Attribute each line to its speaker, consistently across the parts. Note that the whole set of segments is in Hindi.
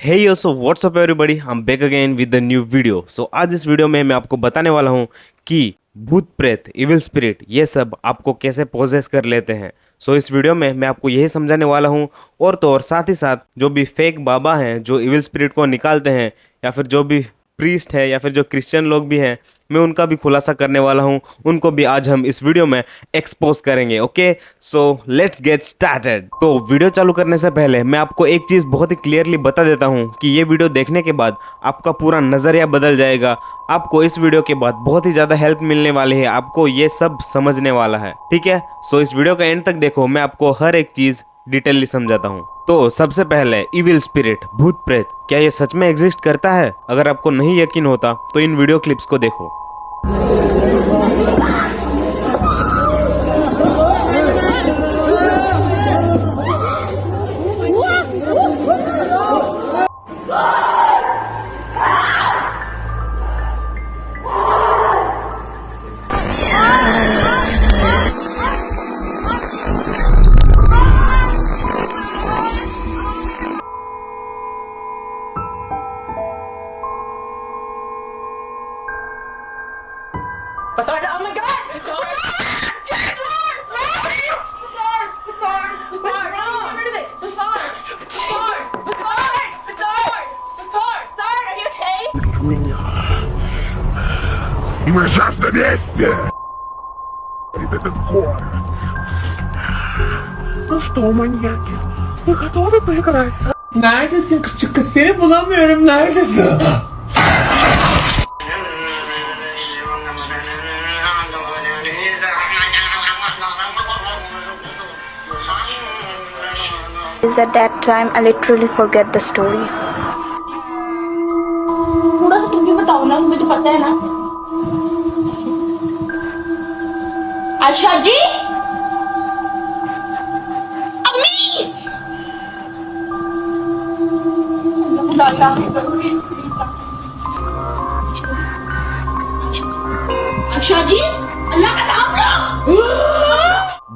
Speaker 1: Hey yo so what's up everybody, I am back again with the new video. So आज इस वीडियो में मैं आपको बताने वाला हूँ कि भूत प्रेत, इविल स्पिरिट, ये सब आपको कैसे पोजेस कर लेते हैं। सो इस वीडियो में मैं आपको यही समझाने वाला हूँ। और तो और साथ ही साथ जो भी फेक बाबा हैं जो इविल स्पिरिट को निकालते हैं, या फिर जो भी प्रीस्ट है या फिर जो क्रिश्चियन लोग भी हैं, मैं उनका भी खुलासा करने वाला हूं। उनको भी आज हम इस वीडियो में एक्सपोज करेंगे। Okay, so let's get started. तो वीडियो चालू करने से पहले मैं आपको एक चीज़ बहुत ही क्लियरली बता देता हूं कि ये वीडियो देखने के बाद आपका पूरा नज़रिया बदल जाएगा। आपको इस वीडियो के बाद बहुत ही ज़्यादा हेल्प मिलने वाली है, आपको ये सब समझने वाला है। ठीक है, सो इस वीडियो का एंड तक देखो, मैं आपको हर एक चीज़ डिटेलली समझाता हूँ। तो सबसे पहले इविल स्पिरिट, भूत प्रेत, क्या ये सच में एग्जिस्ट करता है? अगर आपको नहीं यकीन होता तो इन वीडियो क्लिप्स को देखो।
Speaker 2: Oh my God! It's on! Jesus! What's wrong? Get rid of it. Bazaar! Are you okay?
Speaker 3: И мы сейчас на месте! Говорит этот город. Ну что, маньяки, вы готовы поиграть?
Speaker 4: Neredesin küçük kız? Seni bulamıyorum. Neredesin?
Speaker 5: Is at that time I literally forget the story.
Speaker 2: थोड़ा सा तुम भी बताओ ना, तुम्हें तो पता है ना। आयशा जी, अम्मी, आयशा जी, अल्लाह का नाम लो।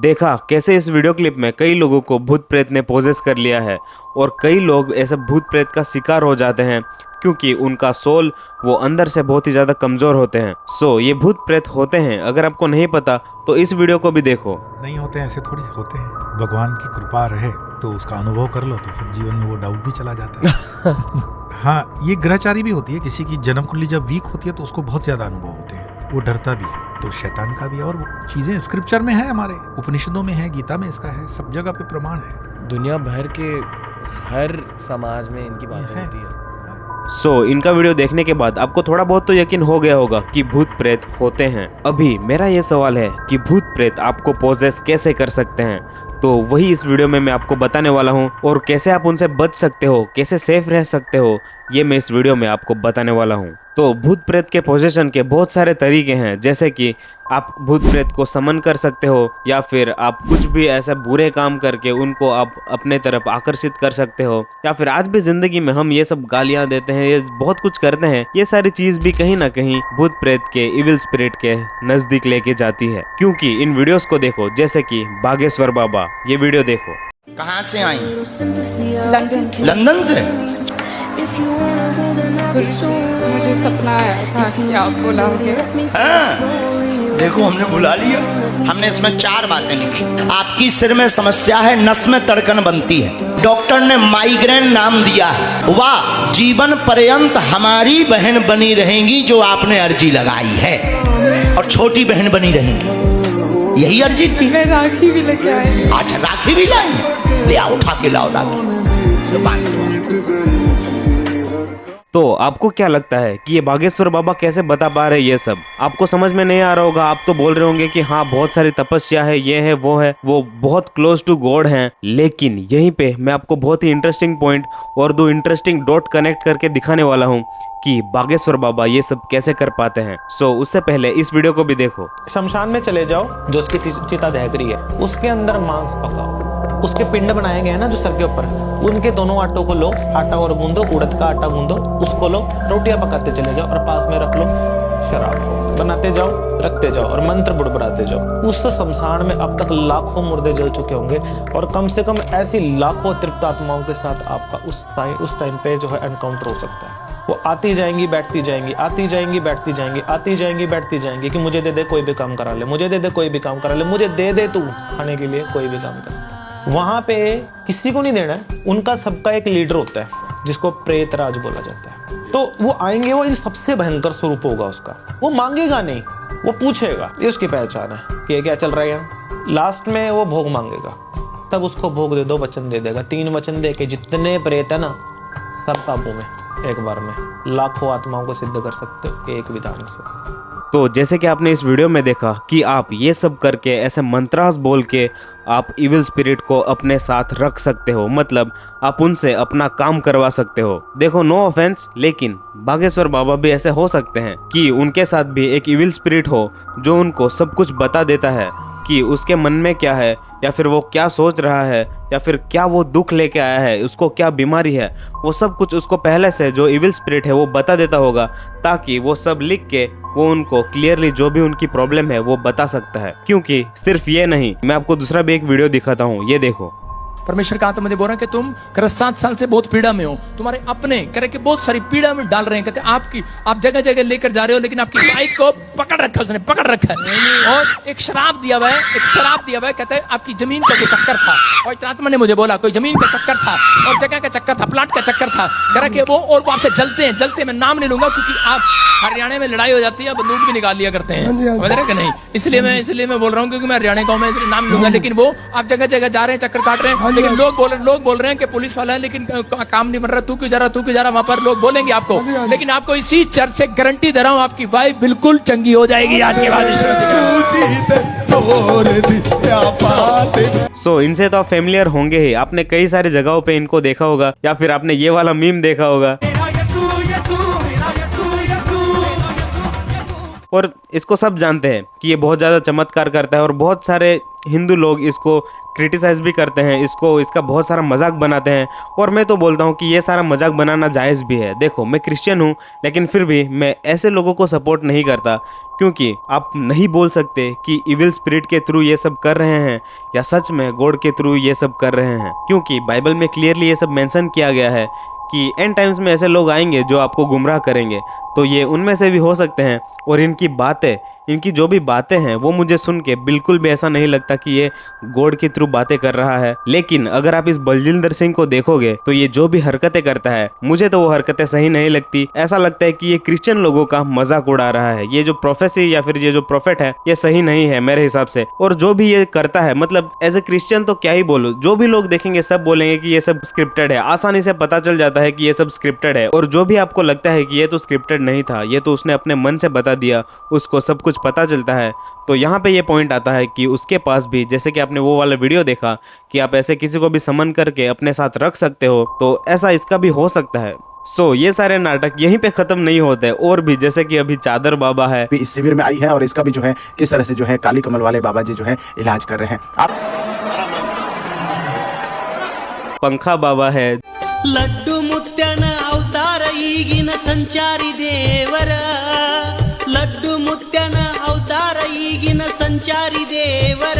Speaker 1: देखा कैसे इस वीडियो क्लिप में कई लोगों को भूत प्रेत ने पोजेस कर लिया है, और कई लोग ऐसे भूत प्रेत का शिकार हो जाते हैं क्योंकि उनका सोल वो अंदर से बहुत ही ज़्यादा कमज़ोर होते हैं। सो ये भूत प्रेत होते हैं, अगर आपको नहीं पता तो इस वीडियो को भी देखो।
Speaker 6: नहीं होते, ऐसे थोड़ी होते हैं। भगवान की कृपा रहे तो उसका अनुभव कर लो तो फिर जीवन में वो डाउट भी चला जाता है। हाँ, ये ग्रहचारी भी होती है। किसी की जन्म कुंडली जब वीक होती है तो उसको बहुत ज्यादा अनुभव होते हैं, वो डरता भी है। तो शैतान का भी है, और वो चीजें स्क्रिप्चर में है, हमारे उपनिषदों में है, गीता में इसका है, सब जगह पे प्रमाण है।
Speaker 7: दुनिया भर के हर समाज में इनकी बातें होती है।
Speaker 1: सो इनका वीडियो देखने के बाद आपको थोड़ा बहुत तो यकीन हो गया होगा कि भूत प्रेत होते हैं। अभी मेरा ये सवाल है कि भूत प्रेत आपको पोजेस कैसे कर सकते हैं, तो वही इस वीडियो में मैं आपको बताने वाला हूँ। और कैसे आप उनसे बच सकते हो, कैसे सेफ रह सकते हो, ये मैं इस वीडियो में आपको बताने वाला हूँ। तो भूत प्रेत के पोजेशन के बहुत सारे तरीके हैं, जैसे कि आप भूत प्रेत को समन कर सकते हो, या फिर आप कुछ भी ऐसा बुरे काम करके उनको आप अपने तरफ आकर्षित कर सकते हो, या फिर आज भी जिंदगी में हम ये सब गालियां देते हैं, ये बहुत कुछ करते हैं। ये सारी चीज भी कहीं ना कहीं भूत प्रेत के, इविल स्पिरिट के नजदीक लेके जाती है। क्योंकि इन वीडियोस को देखो, जैसे कि बागेश्वर बाबा, ये वीडियो देखो।
Speaker 8: कहाँ से आई?
Speaker 9: लंदन।
Speaker 8: लंदन से?
Speaker 9: परसों मुझे सपना आया था कि आप बुलाओगे।
Speaker 8: हाँ, देखो हमने बुला लिया। हमने इसमें 4 बातें लिखी। आपकी सिर में समस्या है, नस में तड़कन बनती है, डॉक्टर ने माइग्रेन नाम दिया है। वाह, जीवन पर्यंत हमारी बहन बनी रहेंगी जो आपने अर्जी लगाई है, और छोटी बहन बनी रहेंगी, यही अर्जी थी।
Speaker 9: मैं राखी भी लेके आई।
Speaker 8: अच्छा, राखी भी लाई? ले आओ, उठा के लाओ राखी, तो बांध दो।
Speaker 1: तो आपको क्या लगता है कि ये बागेश्वर बाबा कैसे बता पा रहे ये सब? आपको समझ में नहीं आ रहा होगा। आप तो बोल रहे होंगे कि हाँ, बहुत सारी तपस्या है, ये है, वो है, वो बहुत क्लोज टू गॉड हैं। लेकिन यहीं पे मैं आपको बहुत ही इंटरेस्टिंग पॉइंट और 2 इंटरेस्टिंग डॉट कनेक्ट करके दिखाने वाला हूँ कि बागेश्वर बाबा ये सब कैसे कर पाते हैं। सो उससे पहले इस वीडियो को भी देखो।
Speaker 10: शमशान में चले जाओ, जो उसकी चिता दहक रही है, उसके अंदर मांस पकाओ, उसके पिंड बनाए गए हैं ना जो सर के ऊपर, उनके दोनों आटों को लो, आटा और गूंदो, उड़द का आटा गूंदो, उसको लो, रोटियां पकाते चले जाओ और पास में रख लो। शराब बनाते जाओ, रखते जाओ और मंत्र बुड़बुड़ाते जाओ। उस शमशान में अब तक लाखों मुर्दे जल चुके होंगे और कम से कम ऐसी लाखों तृप्त आत्माओं के साथ आपका उस टाइम पे जो है एनकाउंटर हो सकता है। वो आती जाएंगी, बैठती जाएंगी, आती जाएंगी, बैठती जाएंगी, आती जाएंगी, बैठती जाएंगी कि मुझे दे दे, कोई भी काम करा ले, मुझे दे दे, कोई भी काम करा ले, मुझे दे दे तू खाने के लिए, कोई भी काम करा। वहां पे किसी को नहीं देना है, उनका सबका एक लीडर होता है जिसको प्रेतराज बोला जाता है। तो वो आएंगे, वो इन सबसे भयंकर स्वरूप होगा उसका। वो मांगेगा नहीं, वो पूछेगा, ये उसकी पहचान है कि ये क्या चल रहा है यहाँ। लास्ट में वो भोग मांगेगा, तब उसको भोग दे दो, वचन दे देगा। 3 वचन दे के जितने प्रेत है ना, सब काबू में एक बार में लाखों आत्माओं को सिद्ध कर सकते हो एक विधान से।
Speaker 1: तो जैसे कि आपने इस वीडियो में देखा कि आप ये सब करके ऐसे मंत्रास बोल के आप इविल स्पिरिट को अपने साथ रख सकते हो, मतलब आप उनसे अपना काम करवा सकते हो। देखो, नो ऑफेंस, लेकिन बागेश्वर बाबा भी ऐसे हो सकते हैं कि उनके साथ भी एक इविल स्पिरिट हो जो उनको सब कुछ बता देता है कि उसके मन में क्या है, या फिर वो क्या सोच रहा है, या फिर क्या वो दुख लेके आया है, उसको क्या बीमारी है, वो सब कुछ उसको पहले से जो इविल स्पिरिट है वो बता देता होगा, ताकि वो सब लिख के वो उनको क्लियरली जो भी उनकी प्रॉब्लम है वो बता सकता है। क्योंकि सिर्फ ये नहीं, मैं आपको दूसरा भी एक वीडियो दिखाता हूँ, ये देखो।
Speaker 11: परमेश्वर का आत्मा मुझे बोल रहा है कि तुम कर 7 साल से बहुत पीड़ा में हो, तुम्हारे अपने करे के बहुत सारी पीड़ा में डाल रहे हैं। कहते आप जगह जगह लेकर जा रहे हो, लेकिन आपकी वाइफ को पकड़ रखा है, उसने पकड़ रखा है और एक शराब दिया हुआ है, कहते हैं आपकी जमीन का कोई चक्कर था। और आत्मा ने मुझे बोला कोई जमीन का चक्कर था और जगह का चक्कर था, प्लाट का चक्कर था, कह के वो और वो आपसे जलते मैं नाम नहीं लूंगा क्योंकि आप हरियाणा में लड़ाई हो जाती है, बंदूक भी निकाल लिया करते हैं, समझ रहे कि नहीं। इसलिए मैं बोल रहा हूँ क्योंकि मैं हरियाणा का हूँ, मैं इसलिए नाम लूंगा। लेकिन वो आप जगह जगह जा रहे हैं, चक्कर काट रहे हैं, लेकिन लोग बोल रहे हैं कि पुलिस वाला है, लेकिन काम नहीं बन रहा, तू क्यों जा रहा वहां पर, लोग बोलेंगे आपको। लेकिन आपको इसी चर्च से गारंटी दे रहा हूं, आपकी वाइफ बिल्कुल चंगी हो जाएगी आज के बाद।
Speaker 1: सो इनसे तो आप फेमिलियर होंगे ही, आपने कई सारी जगहों पे इनको देखा होगा, या फिर आपने ये वाला मीम देखा होगा। और इसको सब जानते हैं कि ये बहुत ज़्यादा चमत्कार करता है, और बहुत सारे हिंदू लोग इसको क्रिटिसाइज भी करते हैं, इसका बहुत सारा मजाक बनाते हैं। और मैं तो बोलता हूँ कि ये सारा मजाक बनाना जायज़ भी है। देखो, मैं क्रिश्चियन हूँ, लेकिन फिर भी मैं ऐसे लोगों को सपोर्ट नहीं करता, क्योंकि आप नहीं बोल सकते कि इविल स्पिरिट के थ्रू ये सब कर रहे हैं या सच में गॉड के थ्रू ये सब कर रहे हैं। क्योंकि बाइबल में क्लियरली ये सब मेंशन किया गया है कि एंड टाइम्स में ऐसे लोग आएंगे जो आपको गुमराह करेंगे। तो ये उनमें से भी हो सकते हैं। और इनकी जो भी बातें हैं वो मुझे सुन के बिल्कुल भी ऐसा नहीं लगता कि ये गॉड के थ्रू बातें कर रहा है। लेकिन अगर आप इस बलजिंदर सिंह को देखोगे तो ये जो भी हरकतें करता है, मुझे तो वो हरकतें सही नहीं लगती। ऐसा लगता है कि ये क्रिश्चियन लोगों का मजाक उड़ा रहा है। ये जो प्रोफेसी या फिर ये जो प्रोफेट है, ये सही नहीं है मेरे हिसाब से। और जो भी ये करता है, मतलब एज ए क्रिश्चियन तो क्या ही बोलूं, जो भी लोग देखेंगे सब बोलेंगे कि ये सब स्क्रिप्टेड है। आसानी से पता चल जाता है कि ये सब स्क्रिप्टेड है। और जो भी आपको लगता है कि ये तो स्क्रिप्टेड नहीं था, ये तो उसने अपने मन से बता दिया, उसको सब कुछ पता चलता है, तो यहाँ पे ये पॉइंट आता है कि उसके पास भी, जैसे कि आपने वो वाला वीडियो देखा कि आप ऐसे किसी को भी समन करके अपने साथ रख सकते हो, तो ऐसा इसका भी हो सकता है। ये सारे नाटक यहीं पे खत्म नहीं होते। और भी, जैसे कि अभी चादर बाबा है,
Speaker 12: इस शिविर में आई है और इसका भी जो है किस तरह से जो है काली कमल वाले बाबा जी जो है इलाज कर रहे हैं। आप
Speaker 1: पंखा बाबा है,
Speaker 2: लड्डू मुत्यान अवतार ಈಗಿನ ಸಂಚಾರಿ ದೇವರ ಲಡ್ಡು ಮುತ್ಯನ ಅವತಾರ ಈಗಿನ ಸಂಚಾರಿ ದೇವರ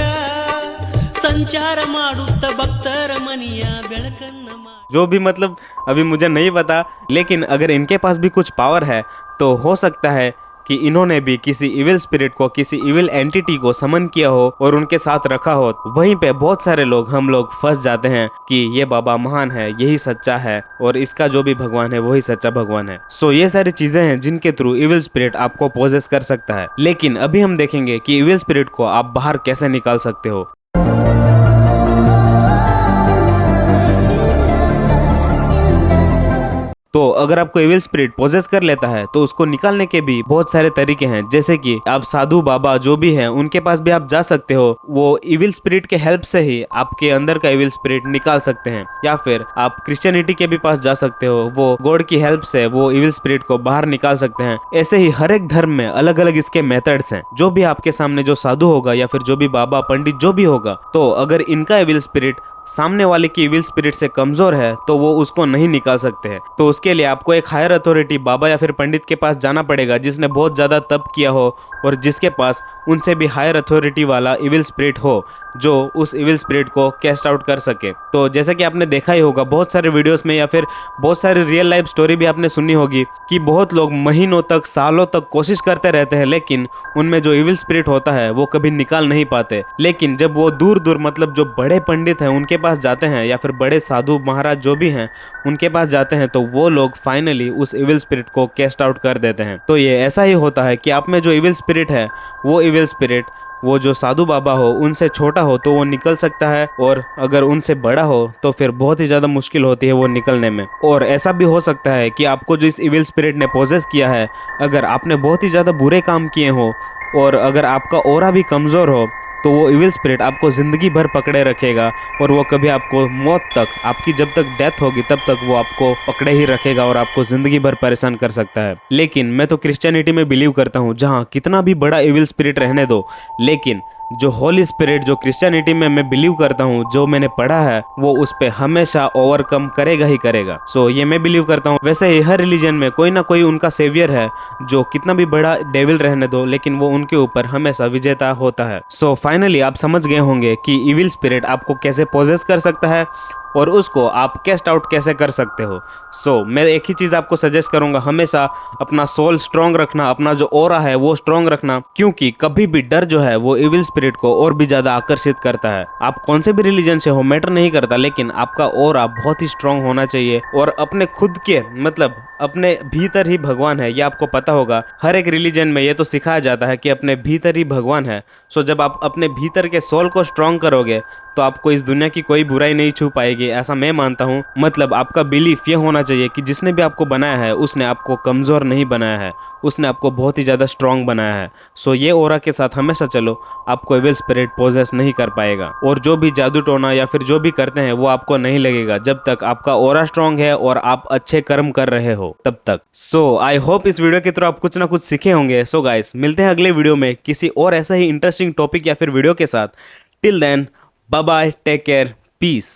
Speaker 2: ಸಂಚಾರ ಮಾಡುತ್ತ ಭಕ್ತರ ಮನಿಯ ಬೆಳಕನ್ನ
Speaker 1: जो भी, मतलब अभी मुझे नहीं पता, लेकिन अगर इनके पास भी कुछ पावर है तो हो सकता है कि इन्होंने भी किसी इविल स्पिरिट को, किसी इविल एंटिटी को समन किया हो और उनके साथ रखा हो। वहीं पे बहुत सारे लोग, हम लोग फंस जाते हैं कि ये बाबा महान है, यही सच्चा है, और इसका जो भी भगवान है वही सच्चा भगवान है। ये सारी चीजें हैं जिनके थ्रू इविल स्पिरिट आपको पोजेस कर सकता है। लेकिन अभी हम देखेंगे कि इविल स्पिरिट को आप बाहर कैसे निकाल सकते हो। तो अगर आपको इविल स्पिरिट पोजेस कर लेता है तो उसको निकालने के भी बहुत सारे तरीके हैं। जैसे कि आप साधु बाबा जो भी हैं उनके पास भी आप जा सकते हो, वो इविल स्पिरिट के हेल्प से ही आपके अंदर का इविल स्पिरिट निकाल सकते हैं। या फिर आप क्रिश्चियनिटी के भी पास जा सकते हो, वो गॉड की हेल्प से वो इविल स्पिरिट को बाहर निकाल सकते हैं। ऐसे ही हर एक धर्म में अलग अलग इसके मेथड्स हैं। जो भी आपके सामने जो साधु होगा या फिर जो भी बाबा पंडित जो भी होगा, तो अगर इनका इविल स्पिरिट सामने वाले की इविल स्पिरिट से कमजोर है तो वो उसको नहीं निकाल सकते हैं। तो उसके लिए आपको एक हायर अथॉरिटी बाबा या फिर पंडित के पास जाना पड़ेगा जिसने बहुत ज़्यादा तप किया हो और जिसके पास उनसे भी हायर अथॉरिटी वाला इविल स्पिरिट हो जो उस इविल स्पिरिट को कैस्ट आउट कर सके। तो जैसा कि आपने देखा ही होगा बहुत सारे वीडियोस में या फिर बहुत सारी रियल लाइफ स्टोरी भी आपने सुनी होगी कि बहुत लोग महीनों तक सालों तक कोशिश करते रहते हैं लेकिन उनमें जो इविल स्पिरिट होता है वो कभी निकाल नहीं पाते। लेकिन जब वो दूर दूर मतलब जो बड़े पंडित हैं उनके पास जाते हैं या फिर बड़े साधु महाराज जो भी हैं उनके पास जाते हैं तो वो लोग फाइनली उस इविल स्पिरिट को कैस्ट आउट कर देते हैं। तो ये ऐसा ही होता है कि आप में जो इविल स्पिरिट है वो इविल स्पिरिट वो जो साधु बाबा हो उनसे छोटा हो तो वो निकल सकता है और अगर उनसे बड़ा हो तो फिर बहुत ही ज़्यादा मुश्किल होती है वो निकलने में। और ऐसा भी हो सकता है कि आपको जो इस इविल स्पिरिट ने पोजेस किया है अगर आपने बहुत ही ज़्यादा बुरे काम किए हो और अगर आपका ऑरा भी कमज़ोर हो तो वो इविल स्पिरिट आपको ज़िंदगी भर पकड़े रखेगा और वो कभी आपको मौत तक आपकी जब तक डेथ होगी तब तक वो आपको पकड़े ही रखेगा और आपको ज़िंदगी भर परेशान कर सकता है। लेकिन मैं तो क्रिश्चियनिटी में बिलीव करता हूँ जहाँ कितना भी बड़ा इविल स्पिरिट रहने दो लेकिन जो होली स्पिरिट जो क्रिश्चियनिटी में मैं बिलीव करता हूँ जो मैंने पढ़ा है वो उस पे हमेशा ओवरकम करेगा ही करेगा। सो ये मैं बिलीव करता हूँ। वैसे ही हर रिलीजन में कोई ना कोई उनका सेवियर है जो कितना भी बड़ा डेविल रहने दो लेकिन वो उनके ऊपर हमेशा विजेता होता है। सो फाइनली आप समझ गए होंगे कि इविल स्पिरिट आपको कैसे पोजेस कर सकता है और उसको आप कैस्ट आउट कैसे कर सकते हो। सो मैं एक ही चीज़ आपको सजेस्ट करूंगा, हमेशा अपना सोल स्ट्रॉन्ग रखना, अपना जो ऑरा है वो स्ट्रॉन्ग रखना, क्योंकि कभी भी डर जो है वो इविल स्पिरिट को और भी ज़्यादा आकर्षित करता है। आप कौन से भी रिलीजन से हो मैटर नहीं करता लेकिन आपका ऑरा बहुत ही स्ट्रॉन्ग होना चाहिए और अपने खुद के मतलब अपने भीतर ही भगवान है ये आपको पता होगा। हर एक रिलीजन में ये तो सिखाया जाता है कि अपने भीतर ही भगवान है। सो जब आप अपने भीतर के सोल को स्ट्रॉन्ग करोगे तो आपको इस दुनिया की कोई बुराई नहीं छू पाएगी, ऐसा मैं मानता हूँ। मतलब आपका बिलीफ ये होना चाहिए कि जिसने भी आपको बनाया है उसने आपको कमज़ोर नहीं बनाया है, उसने आपको बहुत ही ज़्यादा स्ट्रॉन्ग बनाया है। सो ये ऑरा के साथ हमेशा चलो, आपको इविल स्पिरिट पोजेस नहीं कर पाएगा और जो भी जादू टोना या फिर जो भी करते हैं वो आपको नहीं लगेगा जब तक आपका ऑरा स्ट्रॉन्ग है और आप अच्छे कर्म कर रहे हो तब तक। सो आई होप इस वीडियो के थ्रू आप कुछ ना कुछ सीखे होंगे। सो गाइस मिलते हैं अगले वीडियो में किसी और ऐसा ही इंटरेस्टिंग टॉपिक या फिर वीडियो के साथ। Till then bye bye, take care, piece.